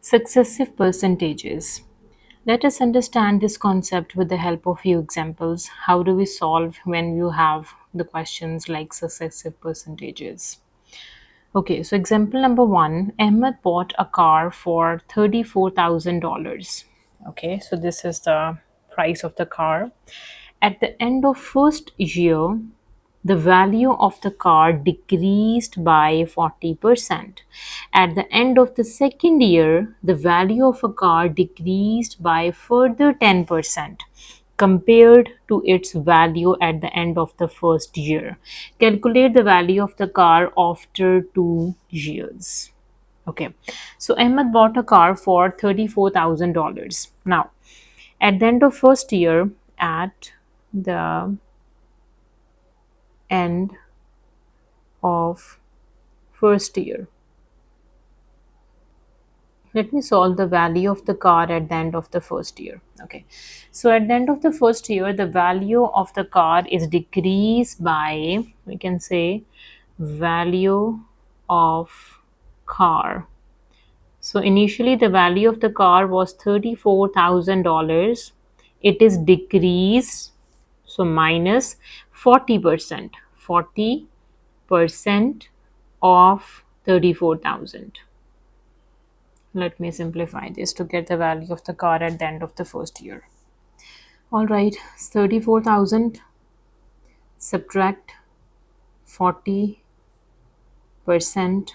Successive percentages. Let us understand this concept with the help of few examples. How do we solve when you have the questions like successive percentages? Okay, so example number one, Ahmed bought a car for $34,000. Okay, so this is the price of the car. At the end of first year, the value of the car decreased by 40%. At the end of the second year, the value of a car decreased by further 10% compared to its value at the end of the first year. Calculate the value of the car after 2 years. Okay, so Ahmed bought a car for $34,000. Now, at the end of first year, at the end of first year, let me solve the value of the car at the end of the first year. Okay, so at the end of the first year, the value of the car is decreased by, we can say, value of car. So initially the value of the car was $34,000. It is decreased, so minus 40%. 40% of 34,000. Let me simplify this to get the value of the car at the end of the first year. All right, 34,000 subtract 40%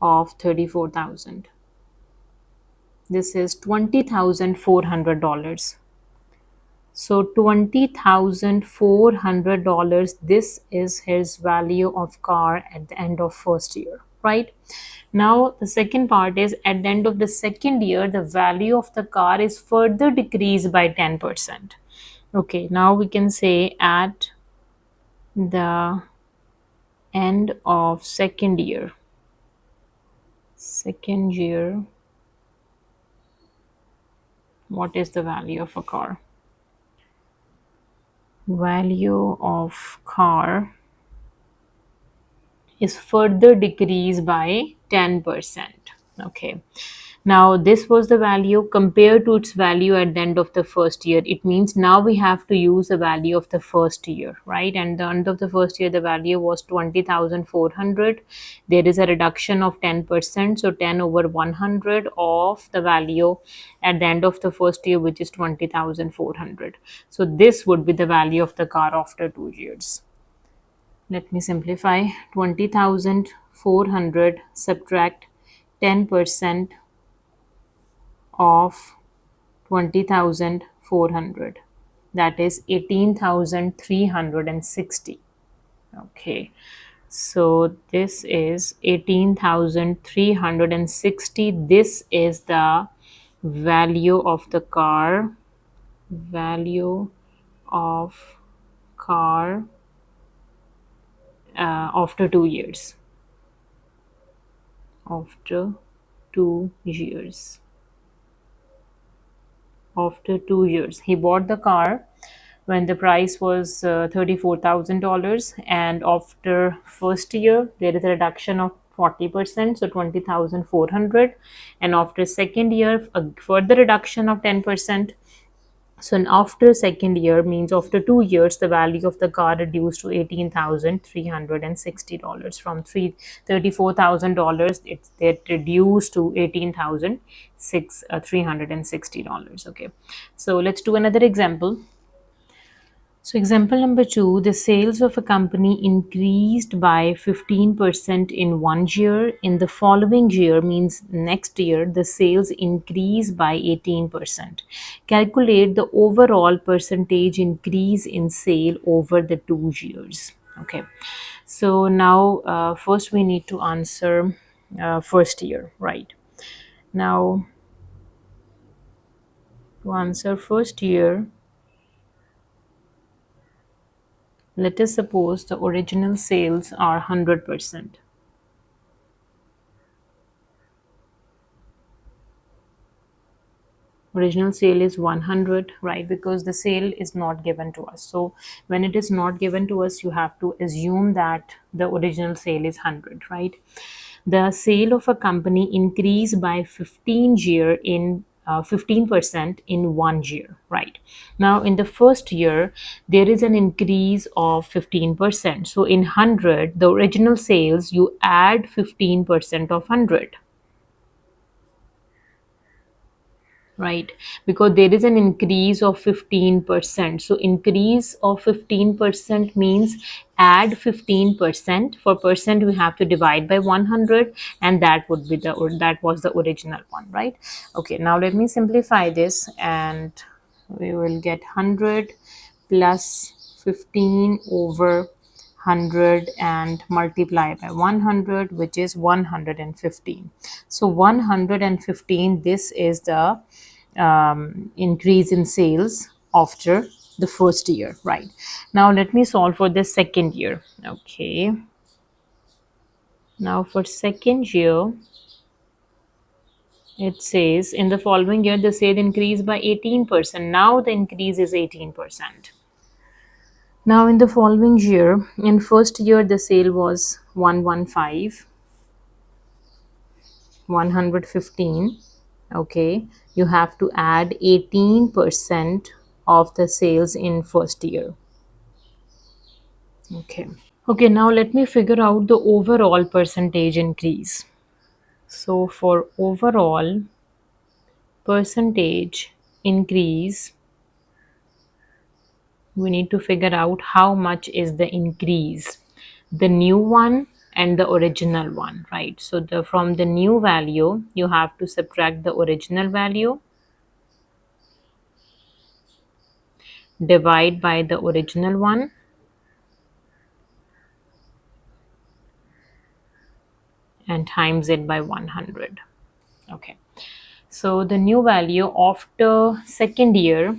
of 34,000. This is $20,400. So $20,400, this is his value of car at the end of first year, right? Now the second part is at the end of the second year, the value of the car is further decreased by 10%. Okay, now we can say at the end of second year, what is the value of a car? Value of car is further decreased by 10%. Okay, now this was the value compared to its value at the end of the first year. It means now we have to use the value of the first year, right? And the end of the first year, the value was 20,400. There is a reduction of 10%, so 10 over 100 of the value at the end of the first year, which is 20,400. So this would be the value of the car after 2 years. Let me simplify. 20,400 subtract 10% of 20,400. That is 18,360. Okay. So this is 18,360. This is the value of the car. Value of car after 2 years. After 2 years. After 2 years, he bought the car when the price was $34,000, and after first year there is a reduction of 40%, so 20,400, and after second year a further reduction of 10%. So after second year means after 2 years, the value of the car reduced to $18,360 from $34,000. It's reduced to $18,360. Okay, so let's do another example. So example number two, the sales of a company increased by 15% in 1 year. In the following year, means next year, the sales increase by 18%. Calculate the overall percentage increase in sale over the 2 years. Okay, so now first we need to answer first year, right? Now to answer first year, let us suppose the original sales are 100%. Original sale is 100, right? Because the sale is not given to us. So when it is not given to us, you have to assume that the original sale is 100, right? the sale of a company increase by 15% in 1 year, right? Now, in the first year, there is an increase of 15%. So, in 100, the original sales, you add 15% of 100, right? Because there is an increase of 15%. So increase of 15% means add 15%. For percent we have to divide by 100, and that would be that was the original one, right? Okay, now let me simplify this, and we will get 100 plus 15 over 100 and multiply by 100, which is 115. So 115, this is the increase in sales after the first year, right? Now let me solve for the second year. Okay, now for second year, it says in the following year the sale increased by 18%. Now the increase is 18%. Now in the following year, in first year the sale was 115, 115. Okay, you have to add 18% of the sales in first year. Okay. Okay, now let me figure out the overall percentage increase. So for overall percentage increase, we need to figure out how much is the increase, the new one and the original one, right? So from the new value, you have to subtract the original value, divide by the original one, and times it by 100. Okay, so the new value after second year,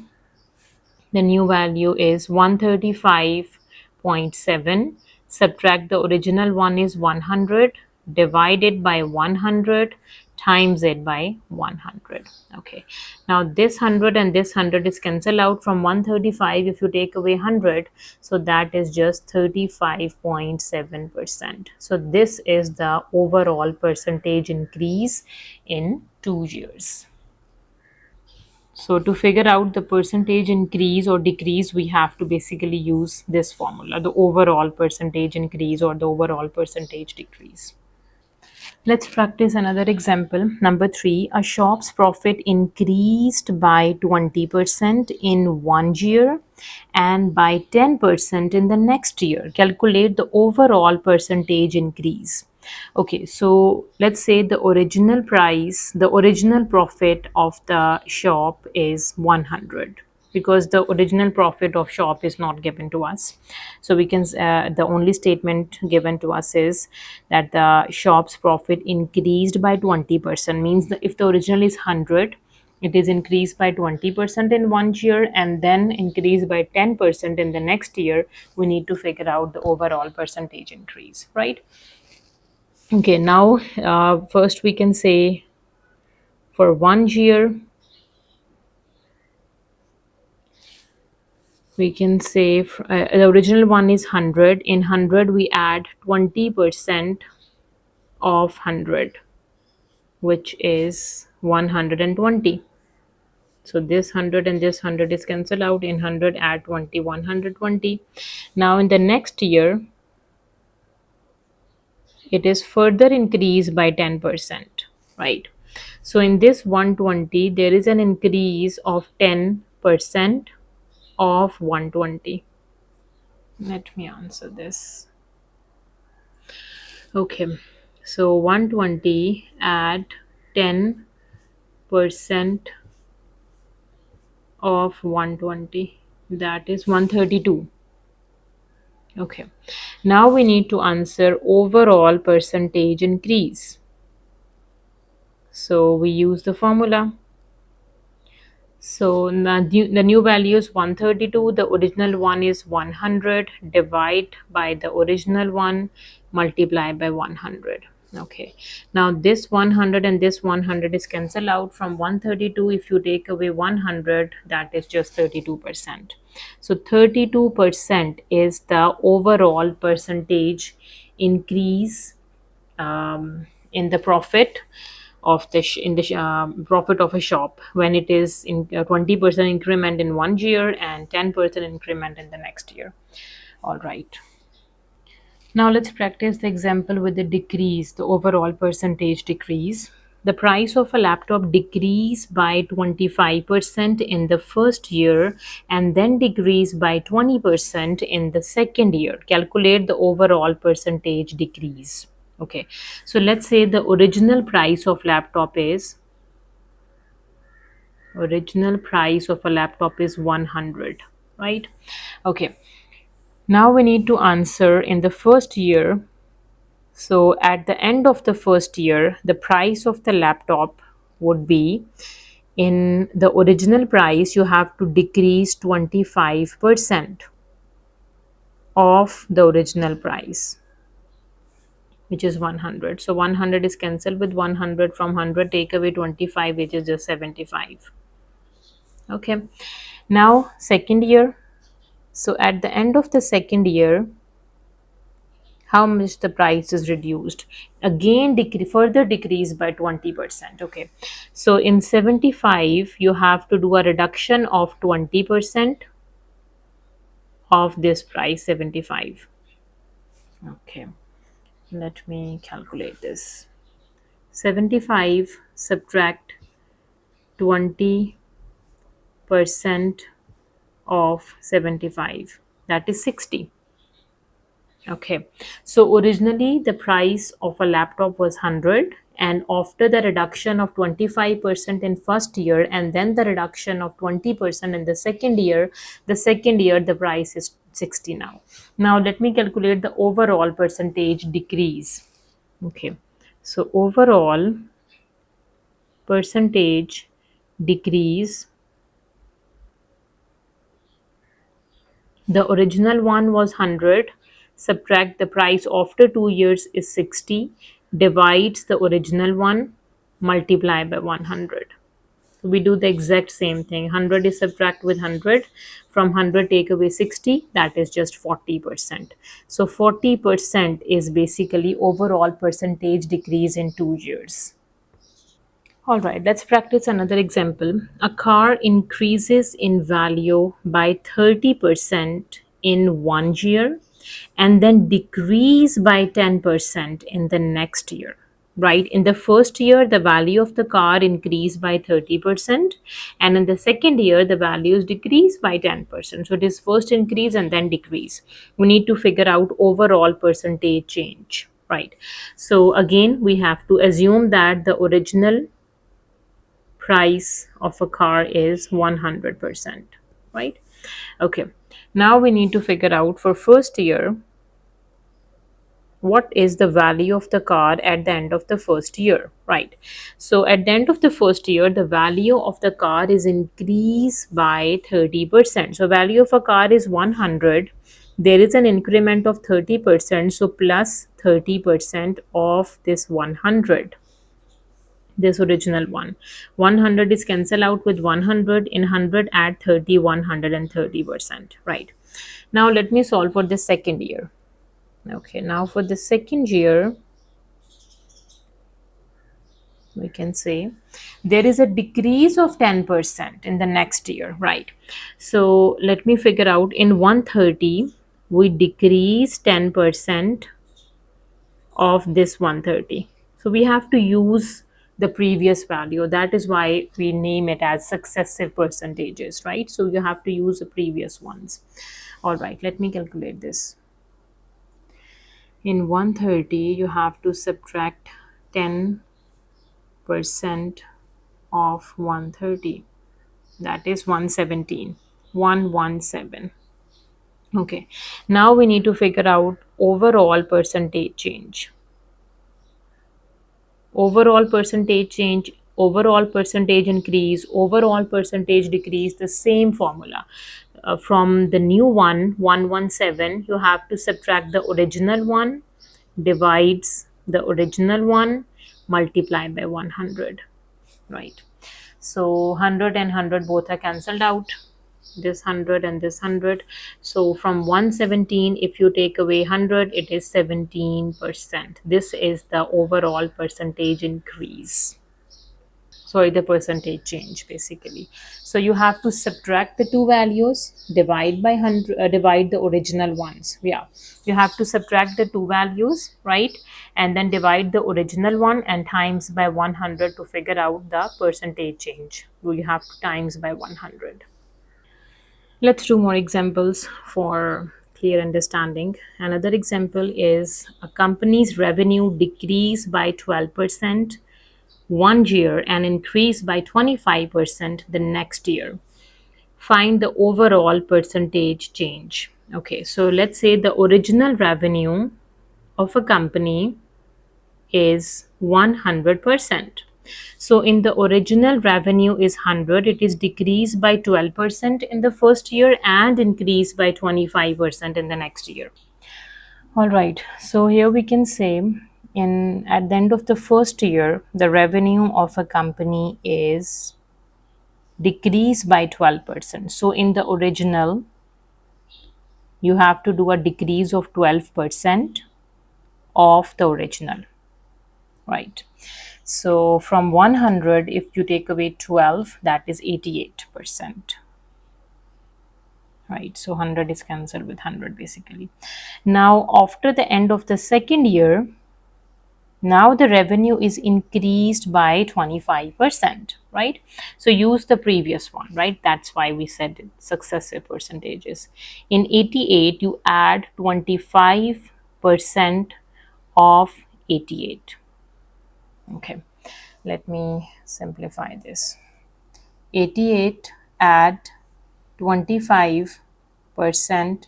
the new value is 135.7. Subtract the original one is 100, divide it by 100, times it by 100. Okay, now this 100 and this 100 is cancelled out. From 135, if you take away 100, so that is just 35.7%. So this is the overall percentage increase in 2 years. So to figure out the percentage increase or decrease, we have to basically use this formula, the overall percentage increase or the overall percentage decrease. Let's practice another example. Number 3, a shop's profit increased by 20% in 1 year and by 10% in the next year. Calculate the overall percentage increase. Okay, so let's say the original price, the original profit of the shop is 100, because the original profit of shop is not given to us. So we can the only statement given to us is that the shop's profit increased by 20%, means that if the original is 100, it is increased by 20% in 1 year and then increased by 10% in the next year. We need to figure out the overall percentage increase, right? Okay, now first we can say for 1 year, we can say the original one is 100. In 100, we add 20% of 100, which is 120. So this 100 and this 100 is cancelled out. In 100, add 20, 120. Now in the next year, it is further increased by 10%, right? So in this 120, there is an increase of 10% of 120. Let me answer this. Okay, so 120 add 10% of 120, that is 132. Okay, now we need to answer overall percentage increase. So we use the formula. So the new value is 132, the original one is 100, divide by the original one, multiply by 100. Okay, now this 100 and this 100 is cancelled out. From 132, if you take away 100, that is just 32%. So 32% is the overall percentage increase in the profit of the profit of a shop when it is in 20% increment in 1 year and 10% increment in the next year. All right. Now let's practice the example with the decrease, the overall percentage decrease. The price of a laptop decreased by 25% in the first year and then decreased by 20% in the second year. Calculate the overall percentage decrease. Okay, so let's say the original price of a laptop is 100, right? Okay, now we need to answer in the first year. So at the end of the first year, the price of the laptop would be, in the original price, you have to decrease 25% of the original price, which is 100. So 100 is cancelled with 100. From 100, take away 25, which is just 75. Okay. Now, second year. So at the end of the second year, how much the price is reduced, again further decrease by 20%. Okay, so in 75 you have to do a reduction of 20% of this price 75. Okay, let me calculate this. 75 subtract 20% of 75, that is 60. Okay, so originally the price of a laptop was 100, and after the reduction of 25% in first year and then the reduction of 20% in the second year, the price is 60 now. Now let me calculate the overall percentage decrease. Okay, so overall percentage decrease, the original one was 100, subtract the price after 2 years is 60, divides the original one, multiply by 100. So we do the exact same thing. 100 is subtract with 100. From 100 take away 60, that is just 40%. So 40% is basically overall percentage decrease in 2 years. All right, let's practice another example. A car increases in value by 30% in 1 year and then decrease by 10% in the next year. Right, in the first year, the value of the car increased by 30%, and in the second year, the values decrease by 10%. So it is first increase and then decrease. We need to figure out overall percentage change. Right, so again, we have to assume that the original price of a car is 100%, right? Okay, now we need to figure out for first year what is the value of the car at the end of the first year, right? So at the end of the first year, the value of the car is increased by 30%. So value of a car is 100, there is an increment of 30%, so plus 30% of this 100, this original one. 100 is cancel out with 100. In 100 add 30, 130%, right? Now let me solve for the second year. Okay, now for the second year, we can say there is a decrease of 10% in the next year, right? So let me figure out, in 130 we decrease 10% of this 130. So we have to use the previous value. That is why we name it as successive percentages, right? So you have to use the previous ones. All right, let me calculate this. In 130, you have to subtract 10% of 130. That is 117. 117. Okay, now we need to figure out overall percentage change. Overall percentage change, overall percentage increase, overall percentage decrease, the same formula. From the new one, 117, you have to subtract the original one, divides the original one, multiply by 100, right? So 100 and 100 both are cancelled out. this 100 and this 100. So from 117, if you take away 100, it is 17%. This is the overall percentage increase. Sorry, the percentage change basically. So you have to subtract the two values, divide by 100, divide the original ones. Yeah, you have to subtract the two values, right? And then divide the original one and times by 100 to figure out the percentage change. So you have to times by 100. Let's do more examples for clear understanding. Another example is a company's revenue decrease by 12% one year and increase by 25% the next year. Find the overall percentage change. Okay, so let's say the original revenue of a company is 100%. So in the original revenue is 100, it is decreased by 12% in the first year and increased by 25% in the next year. All right, so here we can say in at the end of the first year, the revenue of a company is decreased by 12%. So in the original, you have to do a decrease of 12% of the original, right? So from 100, if you take away 12, that is 88%. Right, so 100 is cancelled with 100 basically. Now after the end of the second year, now the revenue is increased by 25%, right? So use the previous one, right? That's why we said successive percentages. In 88, you add 25% of 88. Okay, let me simplify this. 88 add 25%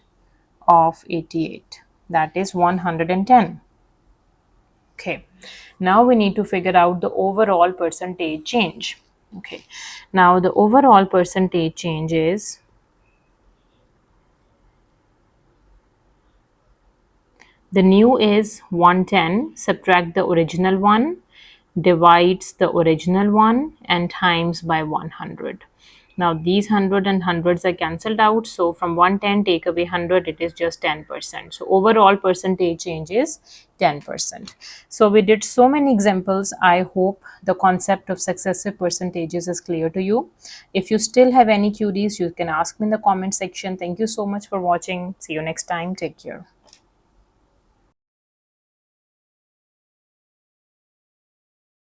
of 88. That is 110. Okay, now we need to figure out the overall percentage change. Okay, now the overall percentage change is the new is 110, subtract the original one, divides the original one and times by 100. Now these 100 and hundreds are cancelled out. So from 110 take away 100, it is just 10%. So overall percentage change is 10%. So we did so many examples. I hope the concept of successive percentages is clear to you. If you still have any queries, you can ask me in the comment section. Thank you so much for watching. See you next time. Take care.